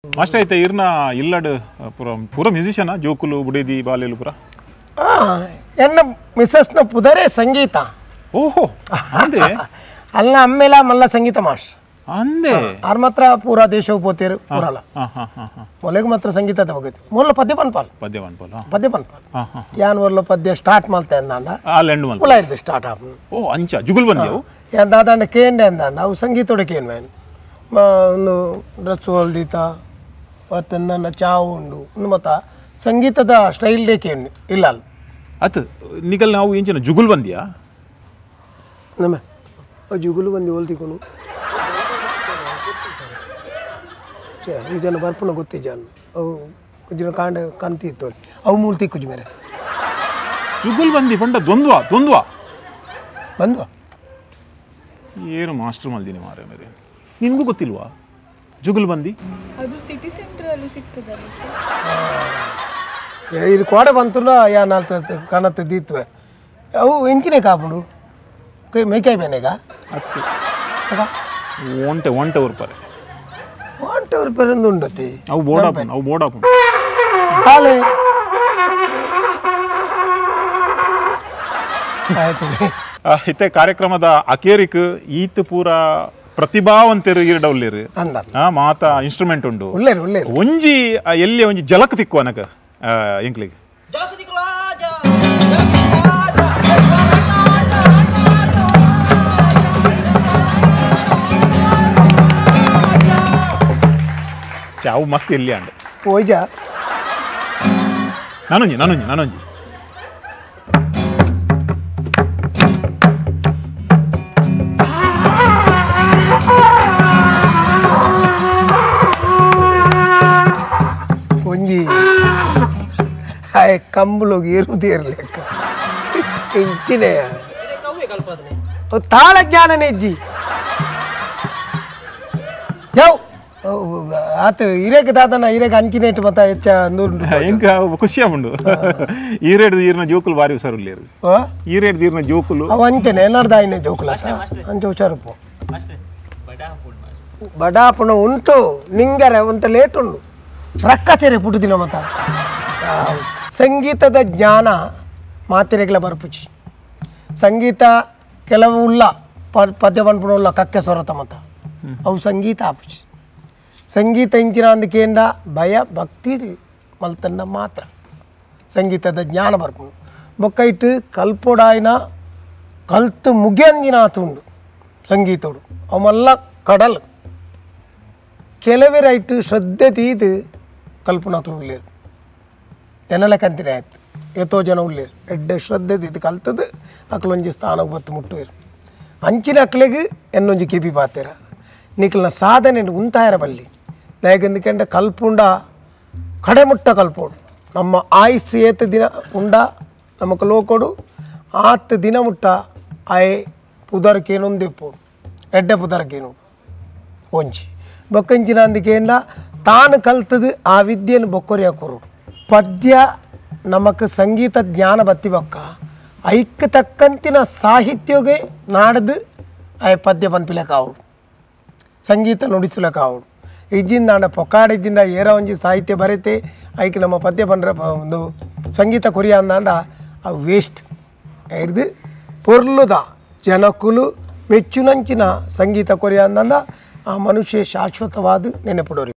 Master ಐತೆ ಇರ್ನ ಇಲ್ಲಡ್ ಪೂರ ಮ್ಯೂಸಿಷಿಯನ್ ಜೋಕುಲು ಬುಡೇದಿ ಬಾಲೆಲು ಪೂರ ಎನ್ನ ಮಿಸಸ್ನ ಪುದರೆ ಸಂಗೀತ ಓಹೋ ಅಂದೆ ಅಲ್ಲ ಅಮ್ಮೆಲ ಮಲ್ಲ ಸಂಗೀತ ಮಾಸ್ಟರ್ ಅಂದೆ ಆರ್ ಮಾತ್ರ ಪೂರ ದೇಶವು ಪೋತಿರು ಪೂರಲ್ಲ ಮೊಲೆಗೆ ಮಾತ್ರ ಸಂಗೀತದ ಹೋಗಿತ್ತು ಮೂಲ ಪದ್ಯ ಪನ್ಪಾಲ್ ಯಾನ್ ವರ್ಲ ಪದ್ಯ ಸ್ಟಾರ್ಟ್ ಮಾಡ್ತಾ ಅಂದ ಪುಲ ಇರ್ದು ಸ್ಟಾರ್ಟ್ ಆಪ್ ಓ ಅಂಚ ಜುಗುಲ್ ಬಂದ್ಯವು ಯಾನ್ ದಾದಾಂಡ ಕೇಂಡೆ ಅಂದ ಅವು ಸಂಗೀತೋಡಕ್ಕೆ ಏನು ಮ್ಯಾನ್ ಒಂದು ಡ್ರೆಸ್ ಹೊಲ್ದೀತ ಮತ್ತು ನನ್ನ ಚಾವು ಉಂಡು ಮತ್ತ ಸಂಗೀತದ ಸ್ಟೈಲ್ ಕೇಳಿ ಇಲ್ಲ ಅಲ್ಲ ಅತ್ ನಿಗಲ್ ನಾವು ಎಂಚಿನ ಜುಗುಲ್ ಬಂದಿಯಾ ನಮ್ಮ ಜುಗುಲು ಬಂದು ಹೋಲ್ತಿಕೊಂಡು ಈ ಜನ ಬರ್ಪಣ ಗೊತ್ತಿ ಜನ ಅವು ಕುಜಿನ ಕಾಂಡ ಕಂತಿ ಇತ್ತು ಅವು ಮೂಲ್ತಿ ಕುಜ್ ಮೇರೆ ಜುಗುಲ್ ಬಂದಿ ಪಂಡ ದ್ವಂದ್ವ ಬಂದ್ವಾ ಏನು ಮಾಸ್ಟರ್ ಮಲ್ದಿನಿ ಮಾರೆ ಮೇರೆ ನಿನಗೂ ಗೊತ್ತಿಲ್ವಾ ಜುಗುಲ್ ಬಂದಿ ಅದು ಸಿಟಿ ಸೆಂಟರ್ ಅಲ್ಲಿ ಸಿಗ್ತದಲ್ಲ ಸರ್ ಇದು ಕೋಡೆ ಬಂತಲ್ಲ ಯಾ ನಾಲ್ಕು ಕಾಣತ್ತೆ ದೀತ್ವೆ ಅವು ಎಂಚಿನೇ ಕಾಪುಡು ಮೇಕಾಯಿ ಬೇನೆಗ ಅತ್ತು ಒಂಟೆ ಉರ್ಪಾರೆ ಒಂದು ಉಂಡತಿ ಅವು ಬೋಡಾಪುಂಡು ಹಾಲೆ ಆಯ್ತು ಇತ್ತೆ ಕಾರ್ಯಕ್ರಮದ ಅಕೇರಿಕ್ ಈತ್ ಪೂರ ಪ್ರತಿಭಾವಂತರು ಇರಡವ್ಲೇರು ಅಂದ ಮಾತ ಇನ್ಸ್ಟ್ರೂಮೆಂಟ್ ಉಂಡು ಒಳ್ಳೆ ಒಂಜಿ ಎಲ್ಲಿ ಒಂಜಿ ಜಲಕ್ ತಿಕ್ಕು ಅನಕ ಎಂಕ್ಲಿಗೆ ಅವು ಮಸ್ತ್ ಎಲ್ಲಿ ಅಂಡ ಪೂಜ ನಾನೊಂಜಿ ಒಂಜಿ ಆಯ್ ಕಂಬಳಿಗೆ ಏರುವುದೇ ಇರಲಿಕ್ಕ ಇಂಚಿನೇ ತಾಳ ಜ್ಞಾನನೇ ಇಜ್ಜಿ ಯಾವ ಆತ ಹಿರೇಕ ದಾದನ ಹಿರೇಕ ಅಂಚಿನೇಟ್ ಮತ್ತ ಹೆಚ್ಚ ಎಂಕ ಖುಷಿ ಆಗುಂಡು ಈರೇಡ್ ಈರ್ನ ಜೋಕುಲು ಬಾರಿ ಹುಷಾರುಲ್ಲೇರು ಈರೇಡ್ ಈರ್ನ ಜೋಕುಲು ಅವ ಅಂಚನೆ ಎಲ್ಲಾರ್ದ ಆಯ್ನೆ ಜೋಕುಲ ಅಂಚ ಹುಷಾರಪ್ಪು ಬಡಾಪುಣ ಉಂಟು ನಿಂಗರೆ ಒಂತ ಲೇಟ್ ಉಂಡು ರಕ್ಕ ಸೇರೆ ಪುಟ್ಟುದಿನ ಮತ ಸಂಗೀತದ ಜ್ಞಾನ ಮಾತಿರೆಗಳ ಬರ್ಪುಚಿ ಸಂಗೀತ ಕೆಲವು ಉಲ್ಲ ಪದ್ಯ ಪನ್ಪುಣ ಉಲ್ಲ ಕಕ್ಕೆ ಸ್ವರತ ಮತ ಅವು ಸಂಗೀತ ಆಪುಚಿ ಸಂಗೀತ ಇಂಚಿನ ಅಂದಕೇಂದ್ರ ಭಯ ಭಕ್ತಿ ಮಲ್ತನ್ನ ಮಾತ್ರ ಸಂಗೀತದ ಜ್ಞಾನ ಬರ್ಪುಂಡು ಬೊಕ್ಕ ಇಟ್ಟು ಕಲ್ಪೊಡಾಯ್ನ ಕಲ್ತು ಮುಗಿಯಂದಿನ ತುಂಡು ಸಂಗೀತೋಡು ಅವಲ್ಲ ಕಡಲ್ ಕೆಲವೇ ಇಟ್ಟು ಶ್ರದ್ಧೆ ತೀದು ಕಲ್ಪನಾಕ್ಲು ಉಳ್ಳೇರು ಜನಲ ಕಂತಿನ ಆಯ್ತು ಎತ್ತೋ ಜನ ಉಳ್ಳೇರು ಎಡ್ಡೆ ಶ್ರದ್ಧೆ ತೀದು ಕಲ್ತದ್ದು ಅಕ್ಲೊಂಜಿ ಸ್ಥಾನಕ್ಕೆ ಬತ್ತು ಮುಟ್ಟುವೇರು ಅಂಚಿನ ಅಕ್ಲೆಗೆ ಎನ್ನೊಂಜಿ ಕಿಪಿ ಪಾತೇರ ನಿಕ್ಲನ ಸಾಧನೆ ಉಂತಾಯರ ಬಲ್ಲಿ ಲೇಗಂದಿಕೆಂಡ ಕಲ್ಪುಂಡ ಕಡೆಮುಟ್ಟ ಕಲ್ಪೋಡು ನಮ್ಮ ಆಯುಸ್ ಏತ ದಿನ ಉಂಡ ನಮಕ್ ಲೋಕೊಡು ಆತ್ ದಿನ ಮುಟ್ಟ ಆಯ್ ಪುದರ್ಕೇನೊಂದೆಪ್ಪೋಡು ಎಡ್ಡೆ ಪುದರ್ಕೇನು ಒಂಜಿ ಬೊಕ್ಕಂಚಿನ ಅಂದಿಕೆಂಡ ತಾನು ಕಲ್ತದು ಆ ವಿದ್ಯೆಯನ್ನು ಬೊಕ್ಕೊರಿಯ ಕೊರು ಪದ್ಯ ನಮಕ್ ಸಂಗೀತ ಜ್ಞಾನ ಬತ್ತಿ ಬೊಕ್ಕ ಐಕ್ ತಕ್ಕಂತಿನ ಸಾಹಿತ್ಯಗೆ ನಾಡ್ದು ಆಯ್ ಪದ್ಯ ಪನ್ಪಿಲಕ ಆವಡು ಸಂಗೀತ ನುಡಿಸಲಕ ಆವಡು ಇಜ್ಜಿಂದ ಆಂಡ ಪೊಕ್ಕಾಡಿದ್ದಿಂದ ಏರ ಒಂಜಿ ಸಾಹಿತ್ಯ ಬರೀತೆ ಐಕ್ ನಮ್ಮ ಪದ್ಯ ಪನ್ರ ಒಂದು ಸಂಗೀತ ಕೊರಿಯ ಅಂದಾಂಡ ಅವು ವೇಸ್ಟ್ ಹಿಡ್ದು ಪೊರ್ಲುದ ಜನಕುಲು ಮೆಚ್ಚುನಂಚಿನ ಸಂಗೀತ ಕೊರಿಯ ಅಂದಾಂಡ ಆ ಮನುಷ್ಯ ಶಾಶ್ವತವಾದ ನೆನಪುಡೋರಿ.